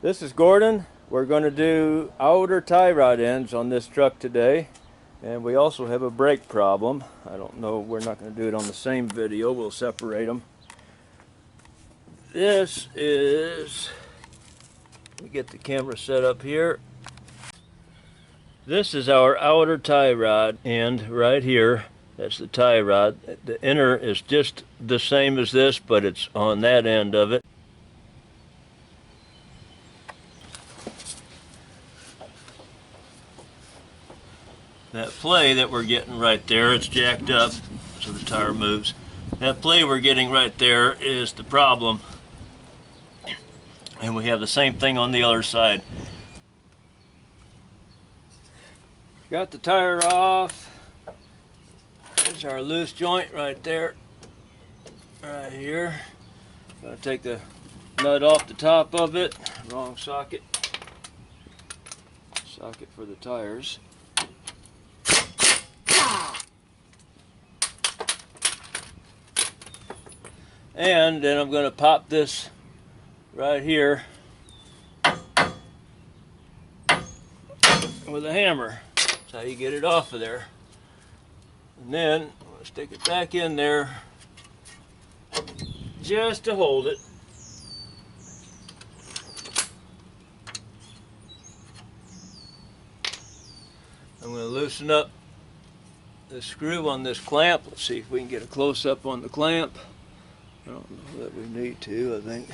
This is Gordon. We're going to do outer tie rod ends on this truck today, and we also have a brake problem. I don't know, we're not going to do it on the same video. We'll separate them. This is, let me get the camera set up here. This is our outer tie rod end right here. That's the tie rod. The inner is just the same as this, but it's on that end of it. That play that we're getting right there, it's jacked up so the tire moves. That play we're getting right there is the problem. And we have the same thing on the other side. Got the tire off. There's our loose joint right there. Right here. Gonna take the nut off the top of it. Wrong socket. Socket for the tires. And then I'm going to pop this right here with a hammer. That's how you get it off of there. And then I'm going to stick it back in there just to hold it. I'm going to loosen up the screw on this clamp. Let's see if we can get a close-up on the clamp. I don't know that we need to. I think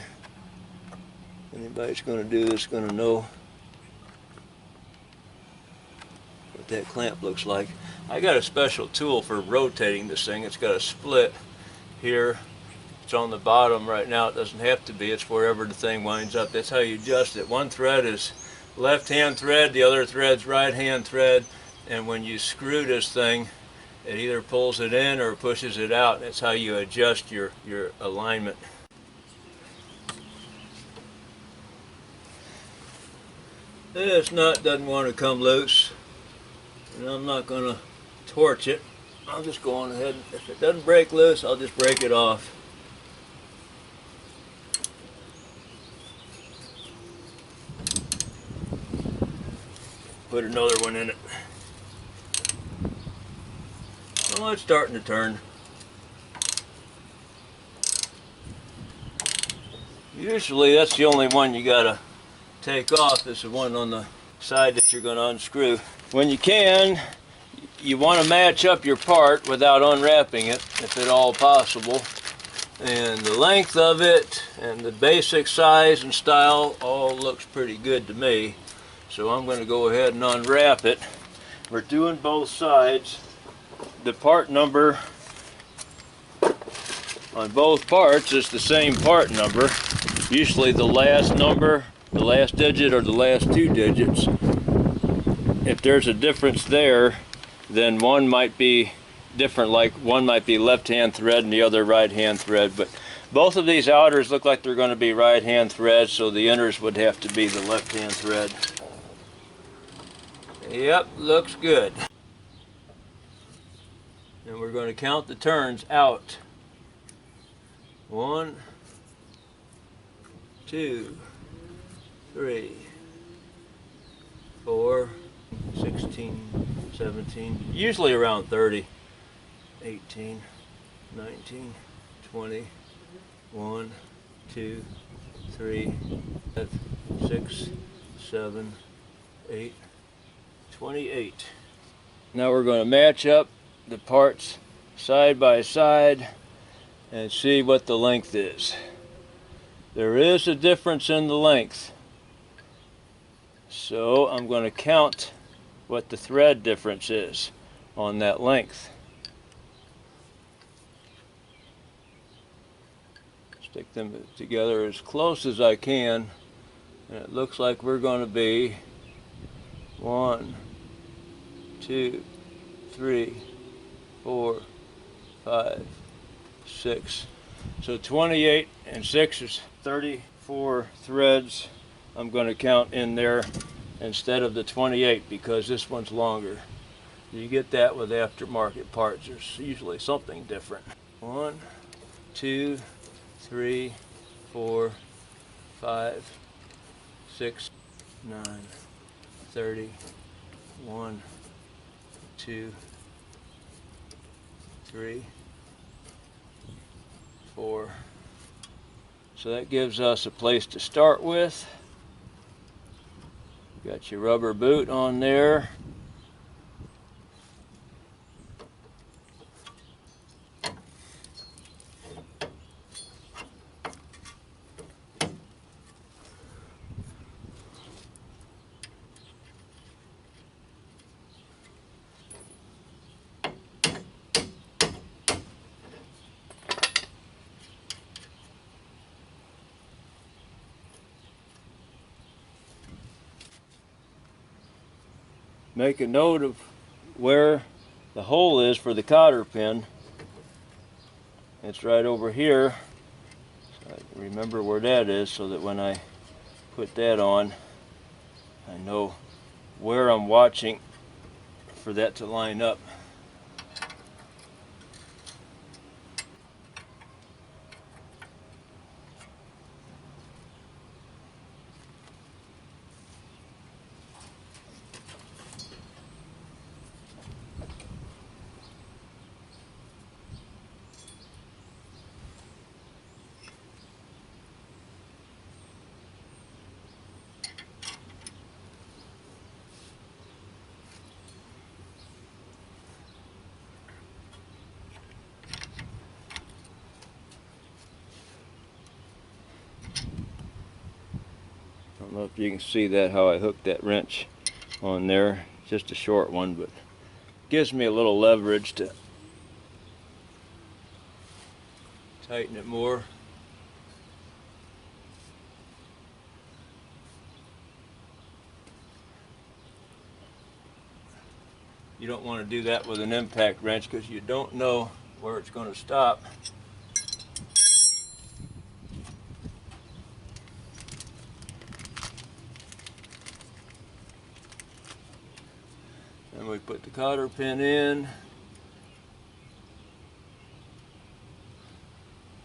anybody's going to do this is going to know what that clamp looks like. I got a special tool for rotating this thing. It's got a split here. It's on the bottom right now. It doesn't have to be. It's wherever the thing winds up. That's how you adjust it. One thread is left-hand thread, the other thread's right-hand thread, and when you screw this thing, it either pulls it in or pushes it out. That's how you adjust your alignment. This nut doesn't want to come loose, and I'm not going to torch it. I'll just go on ahead. If it doesn't break loose, I'll just break it off. Put another one in it. Oh, it's starting to turn. Usually that's the only one you gotta take off, is the one on the side that you're gonna unscrew. When you can, you want to match up your part without unwrapping it, if at all possible. And the length of it and the basic size and style all looks pretty good to me. So I'm going to go ahead and unwrap it. We're doing both sides. The part number on both parts is the same part number. Usually the last number, the last digit, or the last two digits. If there's a difference there, then one might be different, like one might be left-hand thread and the other right-hand thread. But both of these outers look like they're going to be right-hand threads, so the inners would have to be the left-hand thread. Yep, looks good. And we're going to count the turns out. 1, 2, 3, 4, 16, 17, usually around 30, 18, 19, 20, 1, 2, 3, 5, 6, 7, 8, 28. Now we're going to match up the parts side by side and see what the length is. There is a difference in the length, so I'm going to count what the thread difference is on that length. Stick them together as close as I can, and it looks like we're going to be 1, 2, 3, 4, 5, 6. So 28 and 6 is 34 threads I'm going to count in there instead of the 28, because this one's longer. You get that with aftermarket parts. There's usually something different. 1, 2, 3, 4, 5, 6, 9, 30, 1, 2, 3, 4. So that gives us a place to start with. Got your rubber boot on there. Make a note of where the hole is for the cotter pin. It's right over here. So I remember where that is so that when I put that on, I know where I'm watching for that to line up. I don't know if you can see that, how I hooked that wrench on there. Just a short one, but gives me a little leverage to tighten it more. You don't want to do that with an impact wrench because you don't know where it's going to stop. Then we put the cotter pin in,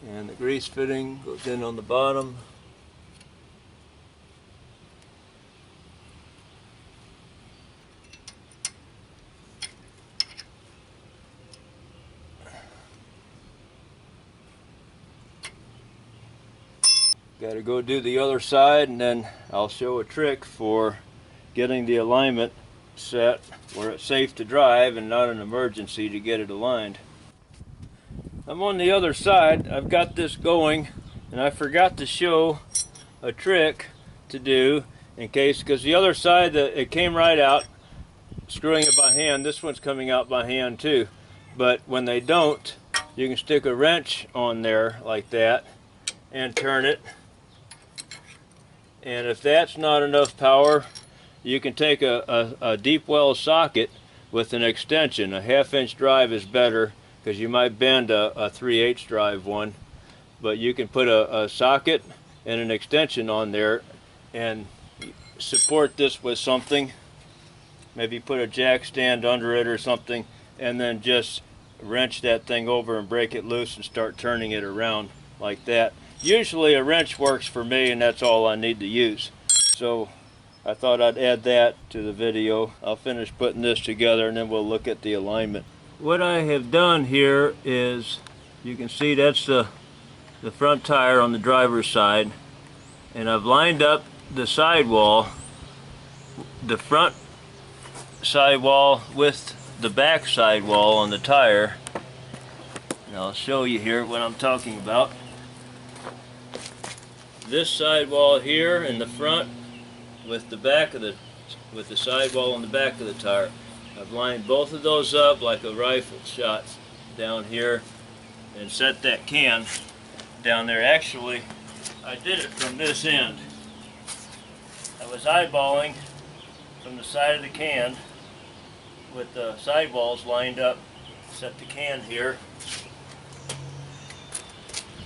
and the grease fitting goes in on the bottom. Got to go do the other side, and then I'll show a trick for getting the alignment set where it's safe to drive and not an emergency to get it aligned. I'm on the other side. I've got this going, and I forgot to show a trick to do in case, because the other side, it came right out, screwing it by hand. This one's coming out by hand too, but when they don't, you can stick a wrench on there like that and turn it, and if that's not enough power, you can take a deep well socket with an extension. A 1/2-inch drive is better because you might bend a 3/8 drive one, but you can put a socket and an extension on there and support this with something. Maybe put a jack stand under it or something, and then just wrench that thing over and break it loose and start turning it around like that. Usually a wrench works for me, and that's all I need to use. So I thought I'd add that to the video. I'll finish putting this together and then we'll look at the alignment. What I have done here is, you can see that's the front tire on the driver's side, and I've lined up the sidewall, the front sidewall with the back sidewall on the tire. And I'll show you here what I'm talking about. This sidewall here in the front with the back of the sidewall on the back of the tire. I've lined both of those up like a rifle shot down here and set that can down there. Actually, I did it from this end. I was eyeballing from the side of the can with the sidewalls lined up. Set the can here.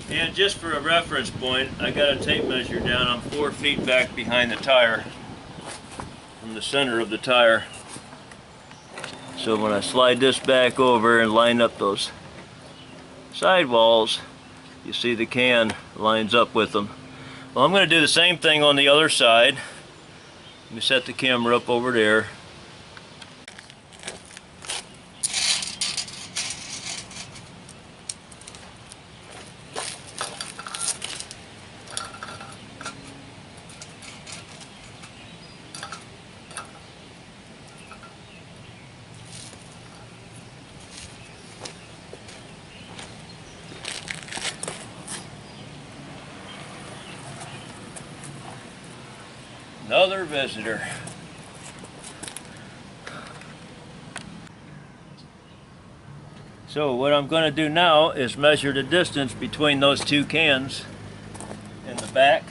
And just for a reference point, I got a tape measure down. I'm 4 feet back behind the tire, from the center of the tire. So when I slide this back over and line up those sidewalls, you see the can lines up with them. Well, I'm going to do the same thing on the other side. Let me set the camera up over there. Another visitor. So what I'm going to do now is measure the distance between those two cans in the back.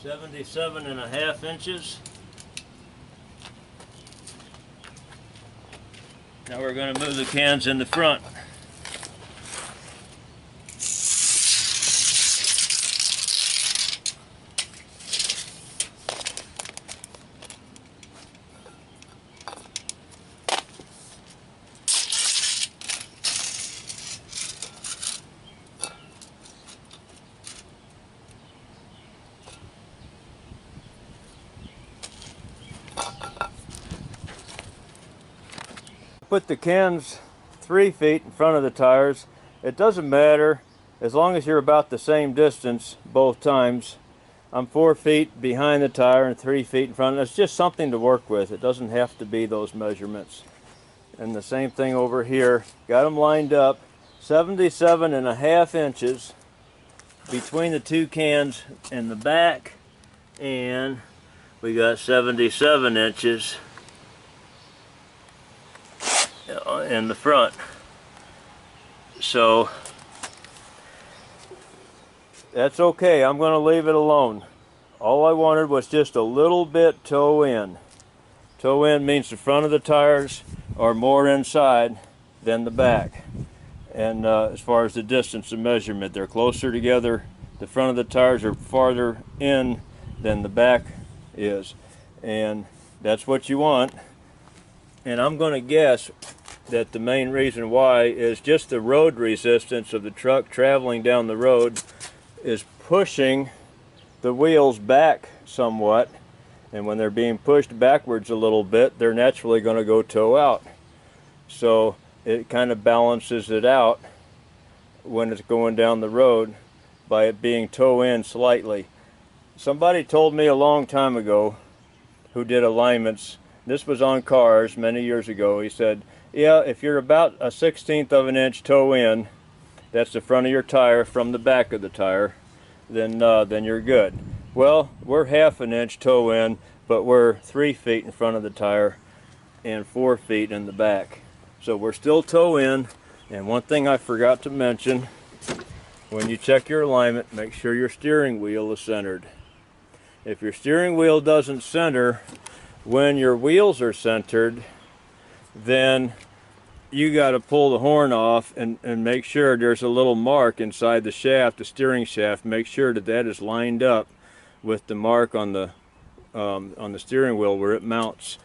"77.5" Now we're going to move the cans in the front. Put the cans 3 feet in front of the tires. It doesn't matter as long as you're about the same distance both times. I'm 4 feet behind the tire and 3 feet in front. It's just something to work with. It doesn't have to be those measurements. And the same thing over here. Got them lined up 77.5" between the two cans in the back, and we got 77 inches in the front. So that's okay. I'm going to leave it alone. All I wanted was just a little bit toe in. Toe in means the front of the tires are more inside than the back. And as far as the distance of measurement, they're closer together. The front of the tires are farther in than the back is. And that's what you want. And I'm going to guess that the main reason why is just the road resistance of the truck traveling down the road is pushing the wheels back somewhat, and when they're being pushed backwards a little bit, they're naturally going to go toe out. So it kind of balances it out when it's going down the road by it being toe in slightly. Somebody told me a long time ago who did alignments, this was on cars many years ago, he said, yeah, if you're about a 1/16 of an inch toe in, that's the front of your tire from the back of the tire, then you're good. Well, we're 1/2 inch toe in, but we're 3 feet in front of the tire and 4 feet in the back. So we're still toe in. And one thing I forgot to mention, when you check your alignment, make sure your steering wheel is centered. If your steering wheel doesn't center when your wheels are centered, then you got to pull the horn off and make sure there's a little mark inside the shaft, the steering shaft. Make sure that is lined up with the mark on the steering wheel where it mounts.